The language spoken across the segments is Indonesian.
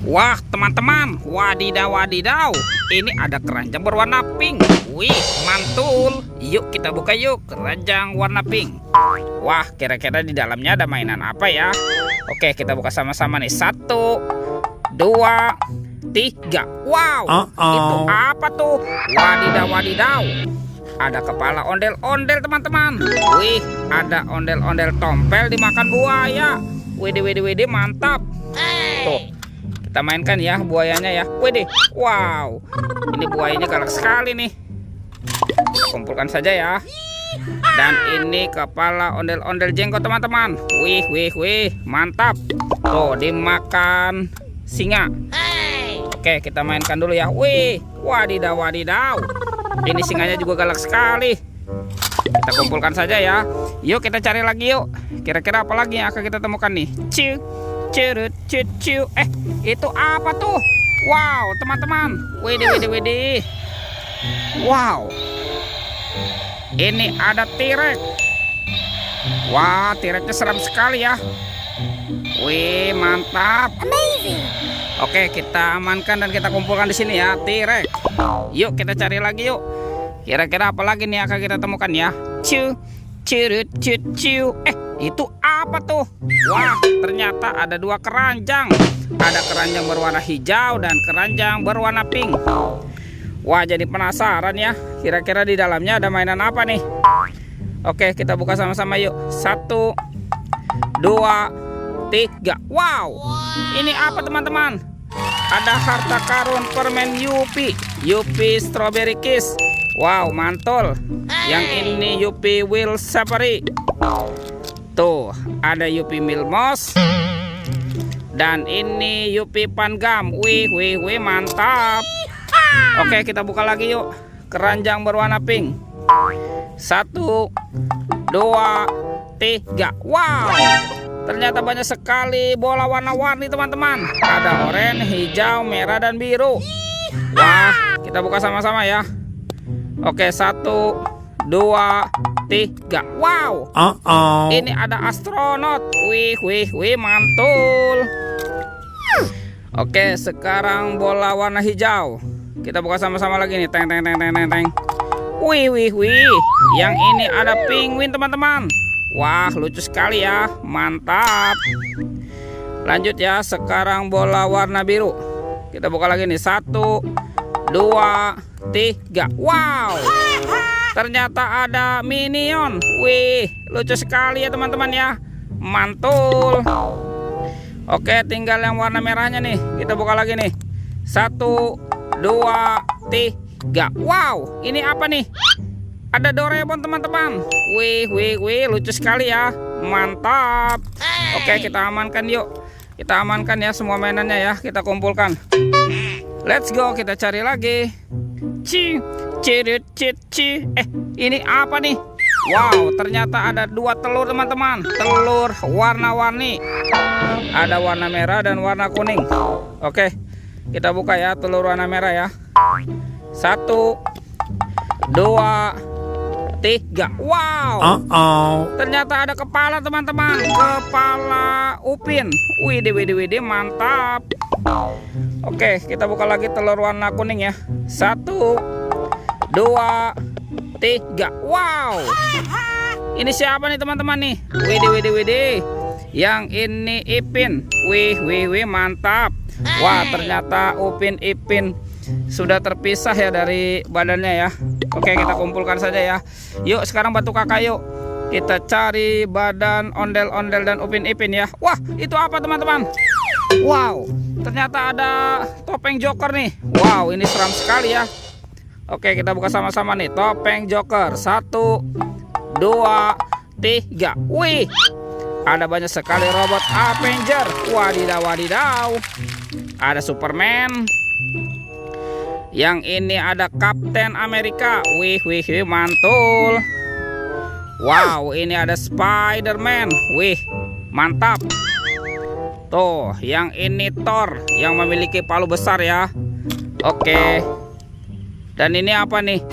Wah, teman-teman, wadidaw wadidaw. Ini ada keranjang berwarna pink. Wih, mantul. Yuk kita buka yuk, keranjang warna pink. Wah, kira-kira di dalamnya ada mainan apa ya? Oke, kita buka sama-sama nih. 1, 2, 3. Wow, itu apa tuh? Wadidaw wadidaw. Ada kepala ondel-ondel, teman-teman. Wih, ada ondel-ondel tompel dimakan buaya. Widih, widih, widih, mantap. Tuh, kita mainkan ya buayanya ya. Widih, wow. Ini buayanya galak sekali nih. Kita kumpulkan saja ya. Dan ini kepala ondel-ondel jenggot, teman-teman. Wih, wih, wih, mantap. Tuh, dimakan singa. Oke, kita mainkan dulu ya. Wih, wadidaw wadidaw. Ini singanya juga galak sekali. Kita kumpulkan saja ya. Yuk kita cari lagi yuk. Kira-kira apa lagi yang akan kita temukan nih? Ciu, curut, cucu. Itu apa tuh? Wow, teman-teman. Widih, widih, widih. Wow. Ini ada T-Rex. Wah, T-Rexnya seram sekali ya. Wih, mantap. Amazing. Oke, kita amankan dan kita kumpulkan di sini ya, T-Rex. Yuk kita cari lagi yuk. Kira-kira apa lagi nih akan kita temukan ya? Ciu, curut, cucu. Itu apa tuh? Wah, ternyata ada 2 keranjang. Ada keranjang berwarna hijau dan keranjang berwarna pink. Wah, jadi penasaran ya. Kira-kira di dalamnya ada mainan apa nih? Oke, kita buka sama-sama yuk. 1, 2, 3. Wow, ini apa teman-teman? Ada harta karun permen Yupi. Yupi Strawberry Kiss. Wow, mantul. Yang ini Yupi Will Safari. Tuh, ada Yupi Milmos. Dan ini Yupi Pangam. Wih, wih, wih, mantap. Oke, kita buka lagi yuk. Keranjang berwarna pink. 1, 2, 3. Wow, ternyata banyak sekali bola warna-warni, teman-teman. Ada oranye, hijau, merah, dan biru. Wah, kita buka sama-sama ya. Oke, 1, 2, 3. Wow, ini ada astronot. Wih, wih, wih, mantul. Oke, sekarang bola warna hijau. Kita buka sama-sama lagi nih. Teng, teng, teng, teng, teng, teng. Wih, wih, wih. Yang ini ada penguin, teman-teman. Wah, lucu sekali ya. Mantap. Lanjut ya. Sekarang bola warna biru. Kita buka lagi nih. 1, 2, 3. Wow, ternyata ada Minion. Wih, lucu sekali ya teman-teman ya. Mantul. Oke, tinggal yang warna merahnya nih. Kita buka lagi nih. 1, 2, 3. Wow, ini apa nih? Ada Doraemon, teman-teman. Wih, wih, wih, lucu sekali ya. Mantap. Oke, kita amankan yuk. Kita amankan ya semua mainannya ya. Kita kumpulkan. Let's go, kita cari lagi. Ci, cirut, cici. Ini apa nih? Wow, ternyata ada 2 telur, teman-teman. Telur warna-warni. Ada warna merah dan warna kuning. Oke, kita buka ya telur warna merah ya. 1, 2, 3. Wow, ternyata ada kepala, teman-teman. Kepala Upin. Widih, widih, widih, mantap. Oke, kita buka lagi telur warna kuning ya. 1, 2, 3. Wow, ini siapa nih teman-teman nih? Widih, widih, widih. Yang ini Ipin. Wih, wih, wih, mantap. Wah, ternyata Upin Ipin sudah terpisah ya dari badannya ya. Oke, kita kumpulkan saja ya. Yuk, sekarang bantu kakak yuk. Kita cari badan ondel-ondel dan Upin Ipin ya. Wah, itu apa teman-teman? Wow, ternyata ada topeng Joker nih. Wow, ini seram sekali ya. Oke, kita buka sama-sama nih. Topeng Joker. 1, 2, 3. Wih, ada banyak sekali robot Avenger. Wadidaw wadidaw. Ada Superman. Yang ini ada Captain America. Wih, wih, wih, mantul. Wow, ini ada Spider-Man. Wih, mantap. Tuh, yang ini Thor yang memiliki palu besar ya. Oke. Dan ini apa nih?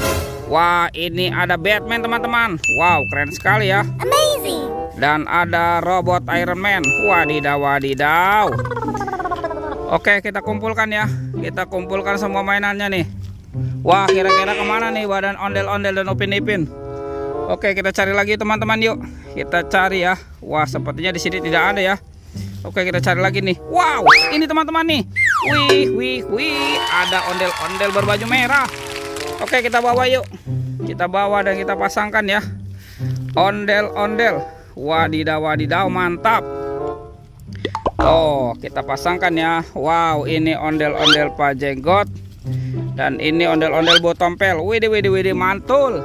Wah, ini ada Batman, teman-teman. Wow, keren sekali ya. Amazing. Dan ada robot Iron Man. Wadidaw wadidaw. Oke, kita kumpulkan ya. Kita kumpulkan semua mainannya nih. Wah, kira-kira kemana nih badan ondel-ondel dan Upin Ipin? Oke, kita cari lagi teman-teman yuk. Kita cari ya. Wah, sepertinya di sini tidak ada ya. Oke, kita cari lagi nih. Wow, ini teman-teman nih. Wih, ada ondel-ondel berbaju merah. Oke, kita bawa yuk. Kita bawa dan kita pasangkan ya. Ondel-ondel. Wadidaw, mantap. Oh, kita pasangkan ya. Wow, ini ondel-ondel Pak Jenggot. Dan ini ondel-ondel Botompel. Widih, mantul.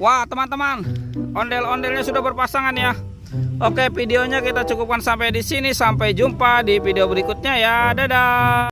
Wah, teman-teman, ondel-ondelnya sudah berpasangan ya. Oke, videonya kita cukupkan sampai di sini. Sampai jumpa di video berikutnya ya. Dadah.